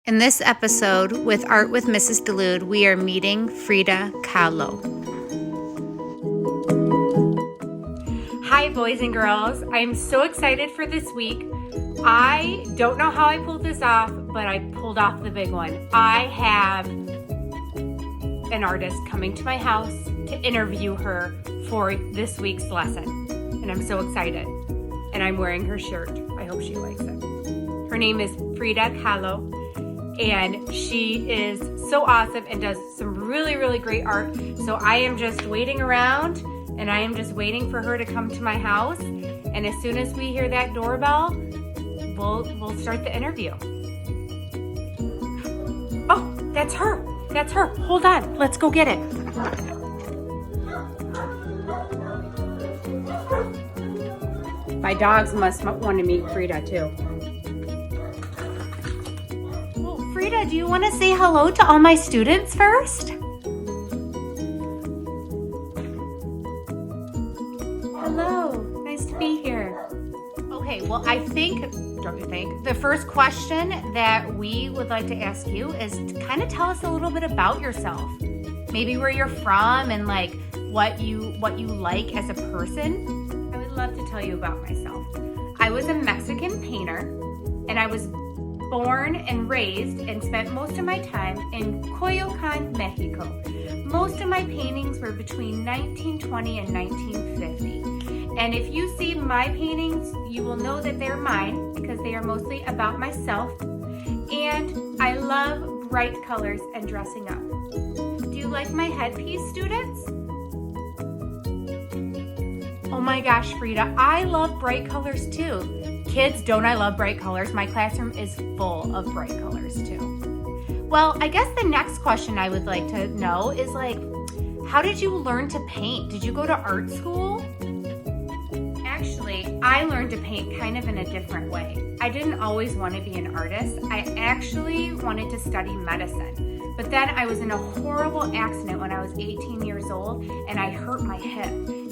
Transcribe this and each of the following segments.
In this episode with Art with Mrs. DuLude, we are meeting Frida Kahlo. Hi boys and girls, I'm so excited for this week. I don't know how I pulled this off, but I pulled off the big one. I have an artist coming to my house to interview her for this week's lesson. And I'm so excited. And I'm wearing her shirt. I hope she likes it. Her name is Frida Kahlo. And she is so awesome and does some really, really great art. So I am just waiting around and I am just waiting for her to come to my house. And as soon as we hear that doorbell, we'll start the interview. Oh, that's her. That's her. Hold on. Let's go get it. My dogs must want to meet Frida too. Frida, do you want to say hello to all my students first? Hello, nice to be here. Okay, well, don't you think, the first question that we would like to ask you is to kind of tell us a little bit about yourself. Maybe where you're from and like what you like as a person. I would love to tell you about myself. I was a Mexican painter and I was born and raised and spent most of my time in Coyoacan, Mexico. Most of my paintings were between 1920 and 1950. And if you see my paintings, you will know that they're mine because they are mostly about myself. And I love bright colors and dressing up. Do you like my headpiece, students? Oh my gosh, Frida, I love bright colors too. Kids, don't I love bright colors? My classroom is full of bright colors too. Well, I guess the next question I would like to know is like, how did you learn to paint? Did you go to art school? Actually, I learned to paint kind of in a different way. I didn't always want to be an artist. I actually wanted to study medicine. But then I was in a horrible accident when I was 18 years old and I hurt my hip.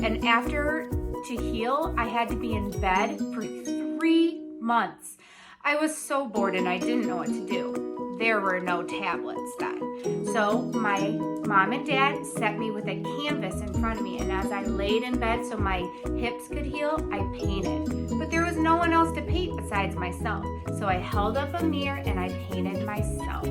And after to heal, I had to be in bed for 3 months. I was so bored and I didn't know what to do. There were no tablets then. So my mom and dad set me with a canvas in front of me, and as I laid in bed so my hips could heal, I painted. But there was no one else to paint besides myself. So I held up a mirror and I painted myself.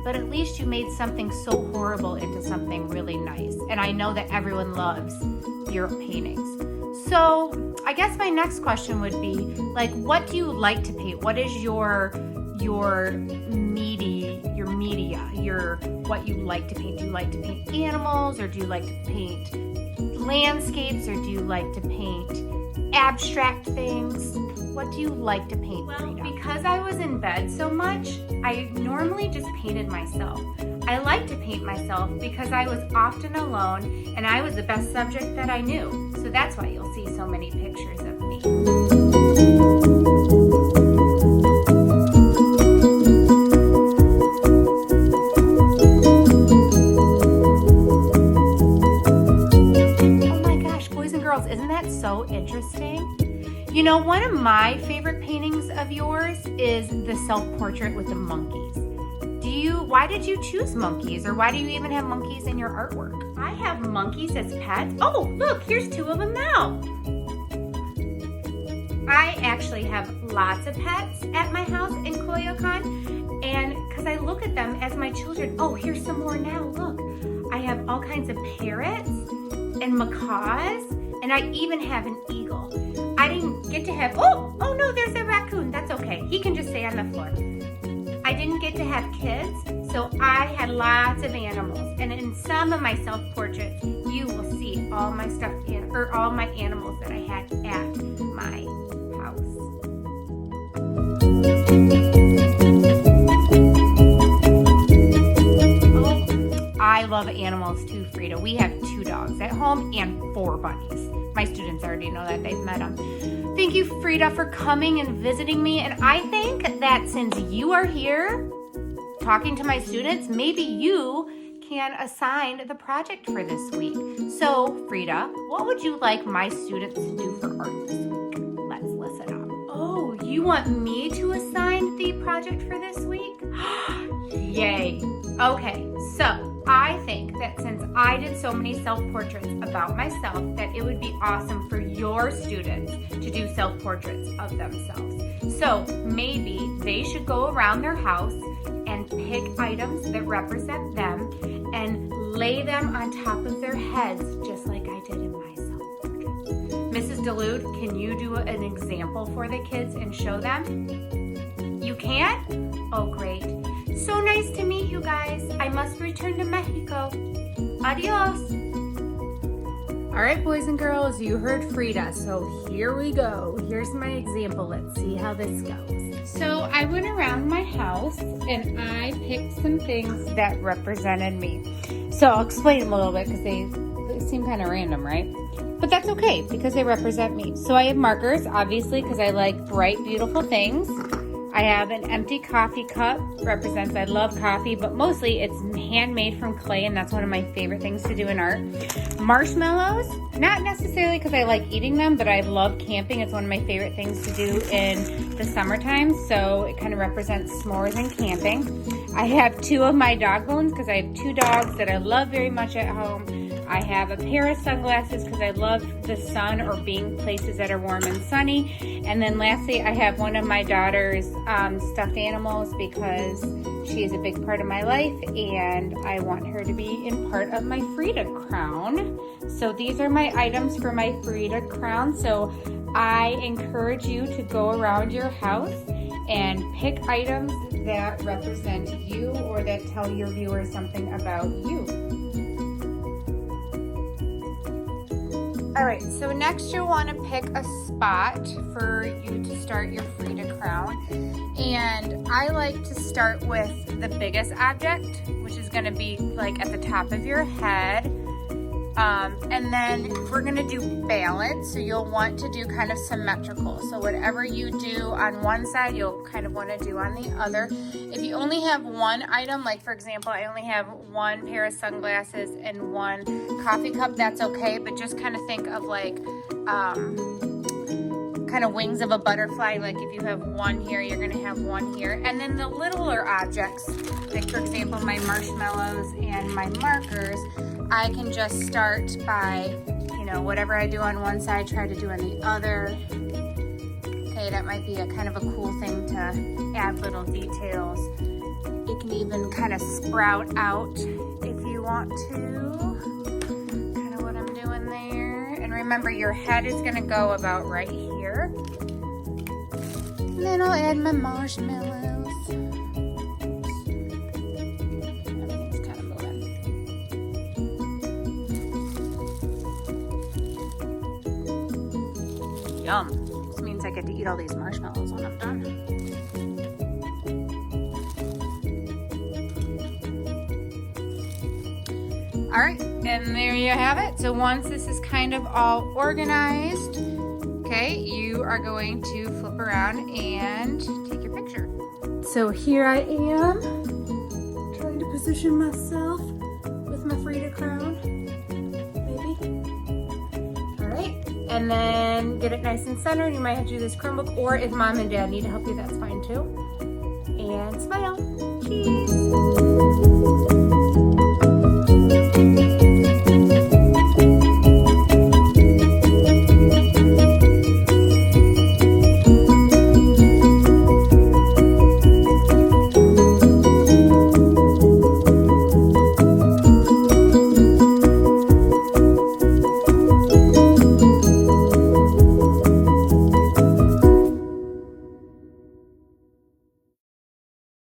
But at least you made something so horrible into something really nice. And I know that everyone loves your paintings. So I guess my next question would be, like, what do you like to paint? What is your media, what you like to paint? Do you like to paint animals, or do you like to paint landscapes, or do you like to paint abstract things? What do you like to paint, Frida? Well, because I was in bed so much, I normally just painted myself. I like to paint myself because I was often alone and I was the best subject that I knew. So that's why you'll see so many pictures of me. Oh my gosh, boys and girls, isn't that so interesting? You know, one of my favorite paintings of yours is the self-portrait with the monkeys. Why did you choose monkeys, or why do you even have monkeys in your artwork? I have monkeys as pets. Oh, look, here's 2 of them now. I actually have lots of pets at my house in Coyoacan, and because I look at them as my children. Oh, here's some more now, look. I have all kinds of parrots and macaws, and I even have an eagle. I didn't get to have, oh no, there's a raccoon. That's okay. He can just stay on the floor. I didn't get to have kids, so I had lots of animals. And in some of my self-portraits, you will see all my all my animals that I had at my house. Oh, I love animals too, Frida. We have 2 dogs at home and 4 bunnies. My students already know that. They've met them. Thank you, Frida, for coming and visiting me. And I think that since you are here talking to my students, maybe you can assign the project for this week. So, Frida, what would you like my students to do for art this week? Let's listen up. Oh, you want me to assign the project for this week? Yay. Okay, so I think that since I did so many self-portraits about myself, that it would be awesome for your students to do self-portraits of themselves. So maybe they should go around their house and pick items that represent them and lay them on top of their heads, just like I did in my self-portrait. Mrs. DuLude, can you do an example for the kids and show them? You can? Oh, great. So nice to meet you guys. I must return to Mexico. Adios. All right, boys and girls, you heard Frida, so here we go. Here's my example. Let's see how this goes. So I went around my house and I picked some things that represented me. So I'll explain them a little bit because they seem kind of random, right? But that's okay because they represent me. So I have markers, obviously, because I like bright, beautiful things. I have an empty coffee cup, represents I love coffee, but mostly it's handmade from clay, and that's one of my favorite things to do in art. Marshmallows, not necessarily because I like eating them, but I love camping. It's one of my favorite things to do in the summertime, so it kind of represents s'mores and camping. I have 2 of my dog bones because I have 2 dogs that I love very much at home. I have a pair of sunglasses because I love the sun or being places that are warm and sunny. And then lastly, I have one of my daughter's stuffed animals because she is a big part of my life and I want her to be in part of my Frida Crown. So these are my items for my Frida Crown. So I encourage you to go around your house and pick items that represent you or that tell your viewers something about you. All right, so next you'll want to pick a spot for you to start your Frida Crown. And I like to start with the biggest object, which is going to be like at the top of your head. And then we're going to do balance, so you'll want to do kind of symmetrical. So whatever you do on one side, you'll kind of want to do on the other. If you only have one item, like for example, I only have 1 pair of sunglasses and 1 coffee cup, that's okay, but just kind of think of like kind of wings of a butterfly. Like if you have 1 here, you're going to have 1 here. And then the littler objects, like for example, my marshmallows and my markers, I can just start by, you know, whatever I do on one side, try to do on the other. Okay, that might be a kind of a cool thing to add little details. It can even kind of sprout out if you want to. Kind of what I'm doing there. And remember, your head is going to go about right here. And then I'll add my marshmallows. Yum. This means I get to eat all these marshmallows when I'm done. All right, and there you have it. So once this is kind of all organized, okay, you are going to flip around and take your picture. So here I am, trying to position myself with my Frida Crown. And then get it nice and centered. You might have to do this Chromebook, or if mom and dad need to help you, that's fine too. And smile. Cheese.